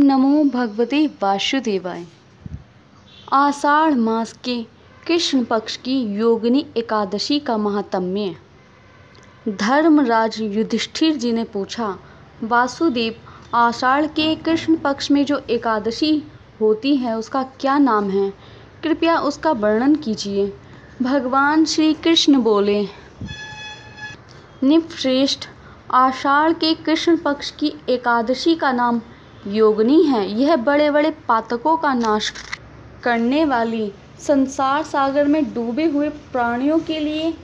नमो भगवते वासुदेवाय। आषाढ़ मास के कृष्ण पक्ष की योगिनी एकादशी का महात्म्य। धर्मराज युधिष्ठिर जी ने पूछा, वासुदेव, आषाढ़ के कृष्ण पक्ष में जो एकादशी होती है उसका क्या नाम है? कृपया उसका वर्णन कीजिए। भगवान श्री कृष्ण बोले, निपश्रेष्ठ, आषाढ़ के कृष्ण पक्ष की एकादशी का नाम योगिनी है। यह बड़े बड़े पातकों का नाश करने वाली, संसार सागर में डूबे हुए प्राणियों के लिए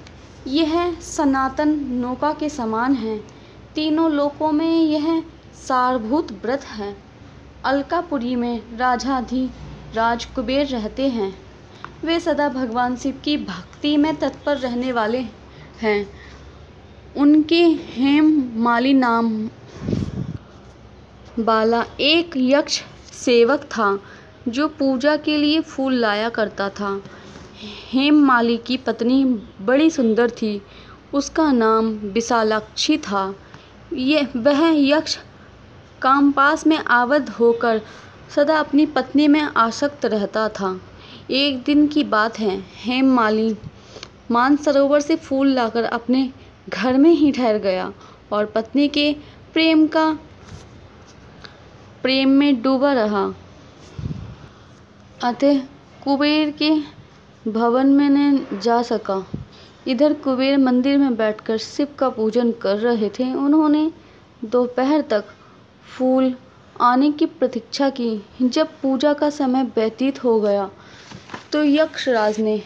यह सनातन नौका के समान है। तीनों लोकों में यह सारभूत व्रत है। अलकापुरी में राजाधिराज कुबेर रहते हैं। वे सदा भगवान शिव की भक्ति में तत्पर रहने वाले हैं। उनके हेममाली नाम वाला एक यक्ष सेवक था जो पूजा के लिए फूल लाया करता था। हेममाली की पत्नी बड़ी सुंदर थी। उसका नाम विशालाक्षी था। वह यक्ष कामपास में आबद्ध होकर सदा अपनी पत्नी में आसक्त रहता था। एक दिन की बात है, हेममाली मानसरोवर से फूल लाकर अपने घर में ही ठहर गया और पत्नी के प्रेम में डूबा रहा। अतः कुबेर के भवन में न जा सका। इधर कुबेर मंदिर में बैठकर शिव का पूजन कर रहे थे। उन्होंने दोपहर तक फूल आने की प्रतीक्षा की। जब पूजा का समय व्यतीत हो गया तो यक्षराज ने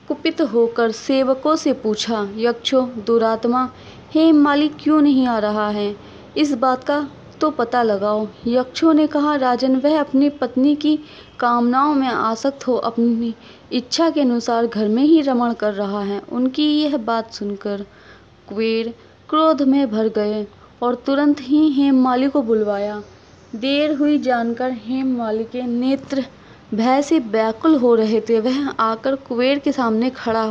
कुपित होकर सेवकों से पूछा, यक्षों, दुरात्मा, हेममाली क्यों नहीं आ रहा है? इस बात का तो पता लगाओ। यक्षों ने कहा, राजन, वह अपनी पत्नी की कामनाओं में आसक्त हो अपनी इच्छा के अनुसार घर में ही रमण कर रहा है। उनकी यह बात सुनकर कुबेर क्रोध में भर गए और तुरंत ही हेममाली को बुलवाया। देर हुई जानकर हेममाली के नेत्र भय से व्याकुल हो रहे थे। वह आकर कुबेर के सामने खड़ा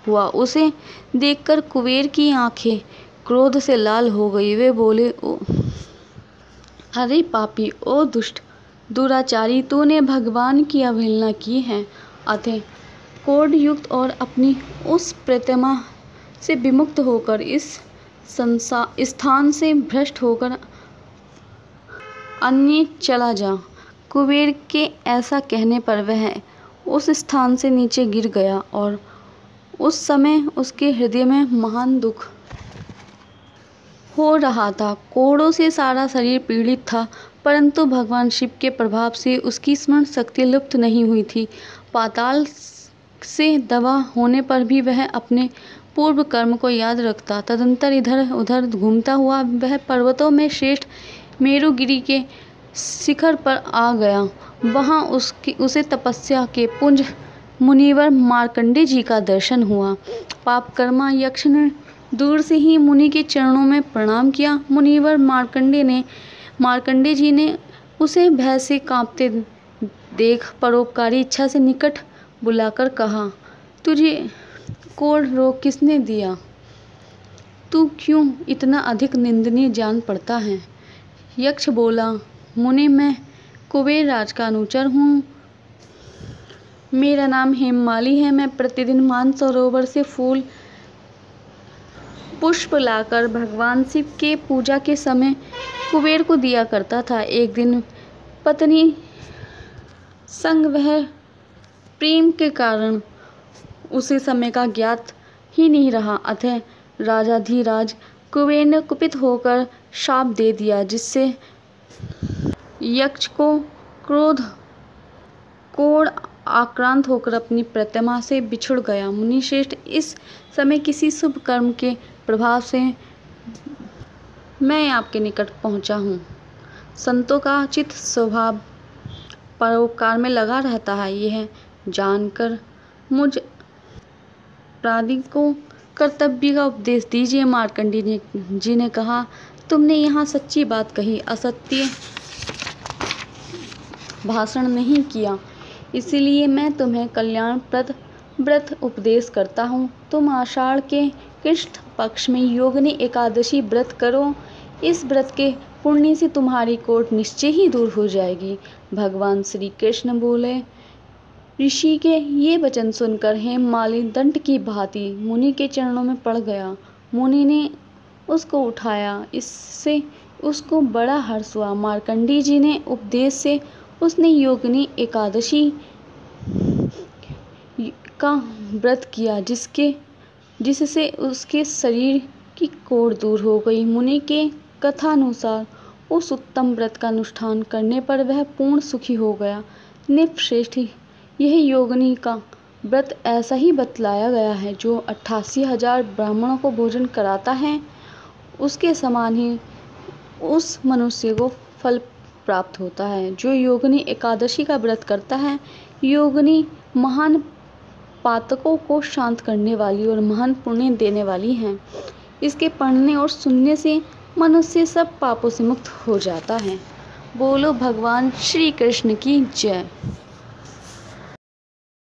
हुआ। उसे देखकर कुबेर की आंखें क्रोध से लाल हो गई। वे बोले, अरे पापी, ओ दुष्ट, दुराचारी, तूने भगवान की अवहेलना की है। अतः कोढ़युक्त और अपनी उस प्रतिमा से विमुक्त होकर, इस स्थान से भ्रष्ट होकर अन्य चला जा। कुबेर के ऐसा कहने पर वह उस स्थान से नीचे गिर गया और उस समय उसके हृदय में महान दुख हो रहा था। कोढ़ों से सारा शरीर पीड़ित था, परंतु भगवान शिव के प्रभाव से उसकी स्मरण शक्ति लुप्त नहीं हुई थी। पाताल से दबा होने पर भी वह अपने पूर्व कर्म को याद रखता। तदंतर इधर उधर घूमता हुआ वह पर्वतों में श्रेष्ठ मेरुगिरी के शिखर पर आ गया। वहाँ उसे तपस्या के पुंज मुनिवर मार्कंडेय जी का दर्शन हुआ। पापकर्मा यक्ष ने दूर से ही मुनि के चरणों में प्रणाम किया। मुनिवर मार्कंडेय जी ने उसे भय से कांपते देख परोपकारी इच्छा से निकट बुलाकर कहा, तुझे कोढ़ रोग किसने दिया? तू क्यों इतना अधिक निंदनीय जान पड़ता है? यक्ष बोला, मुने, मैं कुबेर राज का अनुचर हूँ। मेरा नाम हेममाली है। मैं प्रतिदिन मानसरोवर से फूल पुष्प लाकर भगवान शिव के पूजा के समय कुबेर को दिया करता था। एक दिन पत्नी संग वह प्रेम के कारण उसे समय का ज्ञात ही नहीं रहा। अतः राजाधिराज कुबेर ने कुपित होकर शाप दे दिया, जिससे यक्ष को कोढ़ आक्रांत होकर अपनी प्रतिमा से बिछुड़ गया। मुनिश्रेष्ठ, इस समय किसी शुभ कर्म के प्रभाव से मैं आपके निकट पहुंचा हूँ। संतों का चित्त स्वभाव परोपकार में लगा रहता है। यह जानकर मुझ अपराधी को कर्तव्य का उपदेश दीजिए। मार्कंडेय जी ने कहा, तुमने यहाँ सच्ची बात कही, असत्य भाषण नहीं किया, इसलिए मैं तुम्हें कल्याणप्रद व्रत उपदेश करता हूँ। तुम आषाढ़ के कृष्ण पक्ष में योगिनी एकादशी व्रत करो। इस व्रत के पुण्य से तुम्हारी कोट निश्चय ही दूर हो जाएगी। भगवान श्री कृष्ण बोले। ऋषि के ये वचन सुनकर हेममाली दंड की भांति मुनि के चरणों में पड़ गया। मुनि ने उसको उठाया, इससे उसको बड़ा हर्ष हुआ। मार्कंडेय जी ने उपदेश से उसने योगिनी एकादशी का व्रत किया, जिससे उसके शरीर की कोढ़ दूर हो गई। मुनि के कथानुसार उस उत्तम व्रत का अनुष्ठान करने पर वह पूर्ण सुखी हो गया। नृपश्रेष्ठ, यह योगिनी का व्रत ऐसा ही बतलाया गया है। जो 88,000 ब्राह्मणों को भोजन कराता है, उसके समान ही उस मनुष्य को फल प्राप्त होता है। जो योगिनी एकादशी का व्रत करता है, योगिनी महान पातकों को शांत करने वाली और महान पुण्य देने वाली हैं। इसके पढ़ने और सुनने से मनुष्य सब पापों से मुक्त हो जाता है। बोलो भगवान श्री कृष्ण की जय।